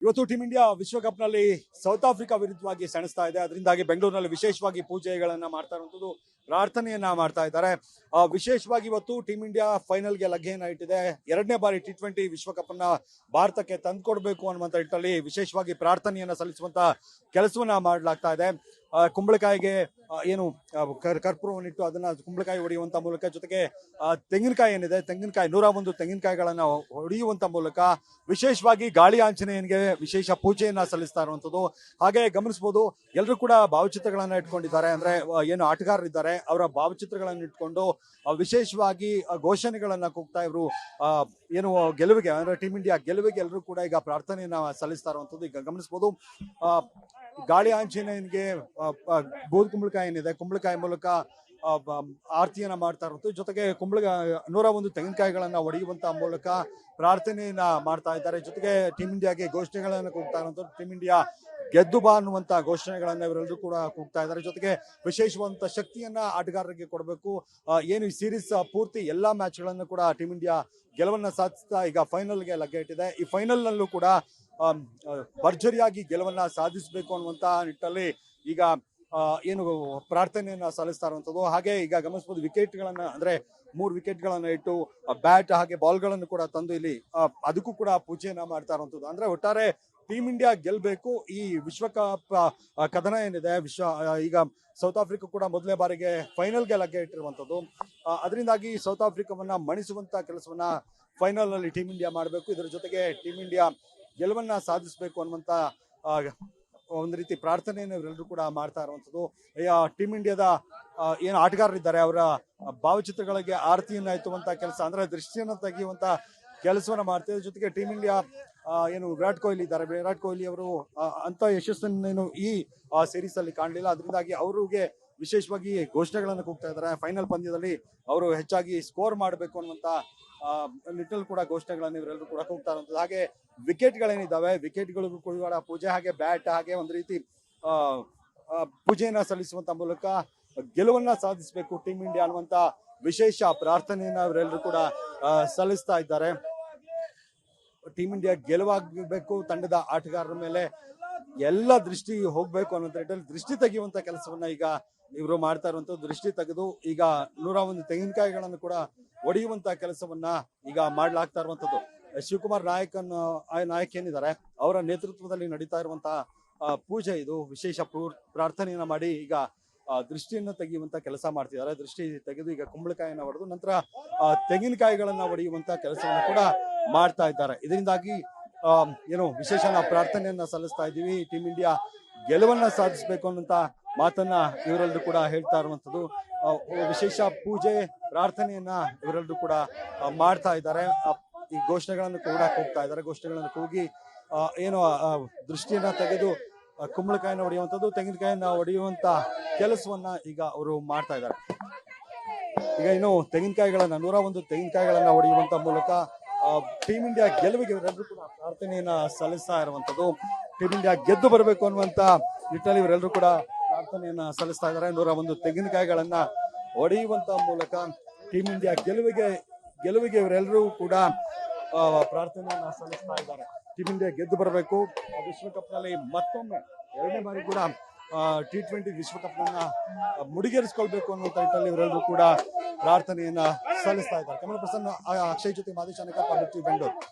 ಇವತ್ತು team India ವಿಶ್ವಕಪ್ನಲ್ಲಿ south Africa ವಿರುದ್ಧವಾಗಿ ಸೆಣಸ್ತಾ ಇದೆ. ಅದರಿಂದಾಗಿ ಬೆಂಗಳೂರಿನಲ್ಲಿ ವಿಶೇಷವಾಗಿ ಪೂಜೆಗಳನ್ನ ಮಾಡ್ತಾ ಇರುವಂತದ್ದು, ಪ್ರಾರ್ಥನೆಯನ್ನ ಮಾಡ್ತಾ ಇದ್ದಾರೆ. ವಿಶೇಷವಾಗಿ ಇವತ್ತು ಟೀಮ್ ಇಂಡಿಯಾ ಫೈನಲ್ಗೆ ಲಗ್ಗೆಯನ್ನ ಇಟ್ಟಿದೆ. 2ನೇ ಬಾರಿ T20 ವಿಶ್ವಕಪ್ ಅನ್ನ ಭಾರತಕ್ಕೆ ತಂದುಕೊಡ್ಬೇಕು ಅನ್ನುವಂತ ನಿಟ್ಟಿನಲ್ಲಿ ವಿಶೇಷವಾಗಿ ಪ್ರಾರ್ಥನೆಯನ್ನ ಸಲ್ಲಿಸುವಂತ ಕೆಲಸವನ್ನ ಮಾಡಲಾಗ್ತಾ ಇದೆ. ಕುಂಬಳಕಾಯಿಗೆ ಏನು ಕರ್ಪೂರವನ್ನಿಟ್ಟು ಅದನ್ನ ಕುಂಬಳಕಾಯಿ ಹೊಡೆಯುವಂತ ಮೂಲಕ, ಜೊತೆಗೆ ತೆಂಗಿನಕಾಯಿ ಏನಿದೆ, ತೆಂಗಿನಕಾಯಿ 101 ತೆಂಗಿನಕಾಯಿಗಳನ್ನ ಹೊಡೆಯುವಂತ ಮೂಲಕ ವಿಶೇಷವಾಗಿ ಗಾಳಿ ಆಂಜನೇಯನಿಗೆ ವಿಶೇಷ ಪೂಜೆಯನ್ನ ಸಲ್ಲಿಸ್ತಾ ಇರುವಂತದ್ದು. ಹಾಗೆ ಗಮನಿಸಬಹುದು, ಎಲ್ಲರೂ ಕೂಡ ಭಾವಚಿತ್ರಗಳನ್ನ ಇಟ್ಕೊಂಡಿದ್ದಾರೆ. ಅಂದ್ರೆ ಏನು ಆಟಗಾರರಿದ್ದಾರೆ ಅವರ ಭಾವಚಿತ್ರಗಳನ್ನ ಇಟ್ಕೊಂಡು ವಿಶೇಷವಾಗಿ ಘೋಷಣೆಗಳನ್ನ ಕೂಗ್ತಾ ಇವರು ಏನು ಗೆಲುವಿಗೆ, ಅಂದ್ರೆ ಟೀಮ್ ಇಂಡಿಯಾ ಗೆಲುವಿಗೆ ಎಲ್ಲರೂ ಕೂಡ ಈಗ ಪ್ರಾರ್ಥನೆಯನ್ನ ಸಲ್ಲಿಸ್ತಾ ಇರುವಂತದ್ದು. ಈಗ ಗಮನಿಸಬಹುದು, ಗಾಳಿ ಆಂಜನೇಯನಿಗೆ ಬೂದ್ ಕುಂಬಳಕಾಯಿ ಏನಿದೆ, ಕುಂಬಳಕಾಯಿ ಮೂಲಕ ಆರತಿಯನ್ನ ಮಾಡ್ತಾ ಇರುವಂತದ್ದು. ಜೊತೆಗೆ 101 ತೆಂಗಿನಕಾಯಿಗಳನ್ನ ಹೊಡೆಯುವಂತ ಮೂಲಕ ಪ್ರಾರ್ಥನೆಯನ್ನ ಮಾಡ್ತಾ ಇದ್ದಾರೆ. ಜೊತೆಗೆ ಟೀಮ್ ಇಂಡಿಯಾಗೆ ಘೋಷಣೆಗಳನ್ನ ಕೂಗ್ತಾ ಇರುವಂತದ್ದು. ಟೀಮ್ ಇಂಡಿಯಾ ಗೆದ್ದು ಬಾ ಅನ್ನುವಂತ ಘೋಷಣೆಗಳನ್ನ ಇವರೆಲ್ಲರೂ ಕೂಡ ಕೂಗ್ತಾ ಇದ್ದಾರೆ. ಜೊತೆಗೆ ವಿಶೇಷವಾದಂತ ಶಕ್ತಿಯನ್ನ ಆಟಗಾರರಿಗೆ ಕೊಡಬೇಕು. ಏನು ಈ ಸೀರೀಸ್ ಪೂರ್ತಿ ಎಲ್ಲಾ ಮ್ಯಾಚ್ಗಳನ್ನು ಕೂಡ ಟೀಮ್ ಇಂಡಿಯಾ ಗೆಲುವನ್ನ ಸಾಧಿಸ್ತಾ ಈಗ ಫೈನಲ್ಗೆ ಲಗ್ಗೆ ಇಟ್ಟಿದೆ. ಈ ಫೈನಲ್ ನಲ್ಲೂ ಕೂಡ ಭರ್ಜರಿಯಾಗಿ ಗೆಲುವನ್ನ ಸಾಧಿಸಬೇಕು ಅನ್ನುವಂತ ನಿಟ್ಟಿನಲ್ಲಿ ಈಗ ಏನು ಪ್ರಾರ್ಥನೆಯನ್ನ ಸಲ್ಲಿಸ್ತಾ ಇರುವಂತದ್ದು. ಹಾಗೆ ಈಗ ಗಮನಿಸಬಹುದು, ವಿಕೆಟ್ಗಳನ್ನ ಅಂದ್ರೆ 3 ವಿಕೆಟ್ಗಳನ್ನ ಇಟ್ಟು ಬ್ಯಾಟ್ ಹಾಗೆ ಬಾಲ್ಗಳನ್ನು ಕೂಡ ತಂದು ಇಲ್ಲಿ ಅದಕ್ಕೂ ಕೂಡ ಪೂಜೆಯನ್ನ ಮಾಡ್ತಾ ಇರುವಂತದ್ದು. ಅಂದ್ರೆ ಒಟ್ಟಾರೆ ಟೀಮ್ ಇಂಡಿಯಾ ಗೆಲ್ಬೇಕು. ಈ ವಿಶ್ವಕಪ್ ಕದನ ಏನಿದೆ, ಈಗ ಸೌತ್ ಆಫ್ರಿಕಾ ಕೂಡ ಮೊದಲನೇ ಬಾರಿಗೆ ಫೈನಲ್ಗೆ ಲಗ್ಗೆ ಇಟ್ಟಿರುವಂತದ್ದು. ಅದರಿಂದಾಗಿ ಸೌತ್ ಆಫ್ರಿಕಾವನ್ನ ಮಣಿಸುವಂತ ಕೆಲಸವನ್ನ ಫೈನಲ್ ನಲ್ಲಿ ಟೀಮ್ ಇಂಡಿಯಾ ಮಾಡಬೇಕು. ಇದರ ಜೊತೆಗೆ ಟೀಮ್ ಇಂಡಿಯಾ ಗೆಲುವನ್ನ ಸಾಧಿಸಬೇಕು ಅನ್ನುವಂತ ಒಂದು ರೀತಿ ಪ್ರಾರ್ಥನೆಯನ್ನು ಇವರೆಲ್ಲರೂ ಕೂಡ ಮಾಡ್ತಾ ಇರುವಂತದ್ದು. ಟೀಮ್ ಇಂಡಿಯಾದ ಏನು ಆಟಗಾರರಿದ್ದಾರೆ ಅವರ ಭಾವಚಿತ್ರಗಳಿಗೆ ಆರತಿಯನ್ನ ಎತ್ತುವಂತ ಕೆಲಸ, ಅಂದ್ರೆ ದೃಷ್ಟಿಯನ್ನ ತೆಗೆಯುವಂತ ಕೆಲಸವನ್ನ ಮಾಡ್ತಿದ್ದಾರೆ. ಜೊತೆಗೆ ಟೀಮ್ ಇಂಡಿಯಾ ಏನು ವಿರಾಟ್ ಕೊಹ್ಲಿ ಇದ್ದಾರೆ, ವಿರಾಟ್ ಕೊಹ್ಲಿ ಅವರು ಅಂತ ಯಶಸ್ಸನ್ನೇನು ಈ ಸೀರೀಸ್ ಅಲ್ಲಿ ಕಾಣಲಿಲ್ಲ. ಅದರಿಂದಾಗಿ ಅವರಿಗೆ ವಿಶೇಷವಾಗಿ ಘೋಷಣೆಗಳನ್ನು ಕೂಗ್ತಾ ಇದ್ದಾರೆ. ಫೈನಲ್ ಪಂದ್ಯದಲ್ಲಿ ಅವರು ಹೆಚ್ಚಾಗಿ ಸ್ಕೋರ್ ಮಾಡಬೇಕು ಅನ್ನುವಂತ ನಿಟ್ಟಿನಲ್ಲಿ ಕೂಡ ಘೋಷಣೆಗಳನ್ನು ಇವರೆಲ್ಲರೂ ಕೂಡ ಕೂಗ್ತಾ ಇರುವಂತದ್ದು. ಹಾಗೆ ವಿಕೆಟ್ಗಳೇನಿದ್ದಾವೆ, ವಿಕೆಟ್ಗಳಿಗೂ ಕೂಡ ಪೂಜೆ, ಹಾಗೆ ಬ್ಯಾಟ್ ಹಾಗೆ ಒಂದು ರೀತಿ ಪೂಜೆಯನ್ನ ಸಲ್ಲಿಸುವಂತ ಮೂಲಕ ಗೆಲುವನ್ನ ಸಾಧಿಸಬೇಕು ಟೀಮ್ ಇಂಡಿಯಾ ಅನ್ನುವಂತ ವಿಶೇಷ ಪ್ರಾರ್ಥನೆಯನ್ನ ಇವರೆಲ್ಲರೂ ಕೂಡ ಸಲ್ಲಿಸ್ತಾ ಇದ್ದಾರೆ. ಟೀಮ್ ಇಂಡಿಯಾ ಗೆಲುವಾಗಬೇಕು, ತಂಡದ ಆಟಗಾರರ ಮೇಲೆ ಎಲ್ಲ ದೃಷ್ಟಿ ಹೋಗ್ಬೇಕು ಅನ್ನೋ ನಿಟ್ಟಿನಲ್ಲಿ ದೃಷ್ಟಿ ತೆಗೆಯುವಂತ ಕೆಲಸವನ್ನ ಈಗ ಇವರು ಮಾಡ್ತಾ ಇರುವಂತದ್ದು. ದೃಷ್ಟಿ ತೆಗೆದು ಈಗ 101 ತೆಂಗಿನಕಾಯಿಗಳನ್ನು ಕೂಡ ಹೊಡೆಯುವಂತ ಕೆಲಸವನ್ನ ಈಗ ಮಾಡ್ಲಾಗ್ತಾ ಇರುವಂತದ್ದು. ಶಿವಕುಮಾರ್ ನಾಯಕ್ ಏನಿದ್ದಾರೆ ಅವರ ನೇತೃತ್ವದಲ್ಲಿ ನಡೀತಾ ಇರುವಂತಹ ಪೂಜೆ ಇದು. ವಿಶೇಷ ಪ್ರಾರ್ಥನೆಯನ್ನ ಮಾಡಿ ಈಗ ದೃಷ್ಟಿಯನ್ನ ತೆಗೆಯುವಂತ ಕೆಲಸ ಮಾಡ್ತಿದ್ದಾರೆ. ದೃಷ್ಟಿ ತೆಗೆದು ಈಗ ಕುಂಬಳಕಾಯಿಯನ್ನ ಹೊಡೆದು ನಂತರ ತೆಂಗಿನಕಾಯಿಗಳನ್ನ ಹೊಡೆಯುವಂತ ಕೆಲಸವನ್ನ ಕೂಡ ಮಾಡ್ತಾ ಇದ್ದಾರೆ. ಇದರಿಂದಾಗಿ ಏನು ವಿಶೇಷ ಪ್ರಾರ್ಥನೆಯನ್ನ ಸಲ್ಲಿಸ್ತಾ ಇದ್ದೀವಿ. ಟೀಮ್ ಇಂಡಿಯಾ ಗೆಲುವನ್ನ ಸಾಧಿಸಬೇಕು ಅನ್ನುವಂತ ಮಾತನ್ನ ಇವರೆಲ್ಲರೂ ಕೂಡ ಹೇಳ್ತಾ ಇರುವಂತದ್ದು. ವಿಶೇಷ ಪೂಜೆ ಪ್ರಾರ್ಥನೆಯನ್ನ ಇವರೆಲ್ಲರೂ ಕೂಡ ಮಾಡ್ತಾ ಇದ್ದಾರೆ. ಈ ಘೋಷಣೆಗಳನ್ನು ಕೂಡ ಕೂಗ್ತಾ ಇದ್ದಾರೆ. ಘೋಷಣೆಗಳನ್ನು ಕೂಗಿ ಏನು ದೃಷ್ಟಿಯನ್ನ ತೆಗೆದು ಕುಂಬಳಕಾಯಿನ ಹೊಡೆಯುವಂಥದ್ದು, ತೆಂಗಿನಕಾಯಿನ ಹೊಡೆಯುವಂತ ಕೆಲಸವನ್ನ ಈಗ ಅವರು ಮಾಡ್ತಾ ಇದ್ದಾರೆ. ಈಗ ಇನ್ನು ತೆಂಗಿನಕಾಯಿಗಳನ್ನ 101 ತೆಂಗಿನಕಾಯಿಗಳನ್ನ ಹೊಡೆಯುವಂತ ಮೂಲಕ ಟೀಮ್ ಇಂಡಿಯಾ ಗೆಲುವಿಗೆ ಇವರೆಲ್ಲರೂ ಕೂಡ ಪ್ರಾರ್ಥನೆಯನ್ನ ಸಲ್ಲಿಸ್ತಾ ಇರುವಂತದ್ದು. ಟೀಮ್ ಇಂಡಿಯಾ ಗೆದ್ದು ಬರಬೇಕು ಅನ್ನುವಂತ ನಿಟ್ಟಿನಲ್ಲಿ ಇವರೆಲ್ಲರೂ ಕೂಡ ಪ್ರಾರ್ಥನೆಯನ್ನ ಸಲ್ಲಿಸ್ತಾ ಇದ್ದಾರೆ. 101 ತೆಂಗಿನಕಾಯಿಗಳನ್ನ ಹೊಡೆಯುವಂತ ಮೂಲಕ ಟೀಮ್ ಇಂಡಿಯಾ ಗೆಲುವಿಗೆ ಇವರೆಲ್ಲರೂ ಕೂಡ ಪ್ರಾರ್ಥನೆಯನ್ನ ಸಲ್ಲಿಸ್ತಾ ಇದ್ದಾರೆ. ಟೀಮ್ ಇಂಡಿಯಾ ಗೆದ್ದು ಬರಬೇಕು. ವಿಶ್ವಕಪ್ ನಲ್ಲಿ ಮತ್ತೊಮ್ಮೆ 2ನೇ ಬಾರಿ ಕೂಡ T20 ವಿಶ್ವಕಪ್ ನನ್ನ ಮುಡಿಗೇರಿಸಿಕೊಳ್ಬೇಕು ಅನ್ನುವಂತ ನಿಟ್ಟಿನಲ್ಲಿ ಇವರೆಲ್ಲರೂ ಕೂಡ ಪ್ರಾರ್ಥನೆಯನ್ನ ಸಲ್ಲಿಸ್ತಾ ಇದ್ದಾರೆ. ಕಮಲ್ ಪ್ರಸನ್ನ, ಅಕ್ಷಯ್ ಜೊತೆ ಮಾದೇಶ್ ಅನೇಕ, ಬೆಂಗಳೂರು.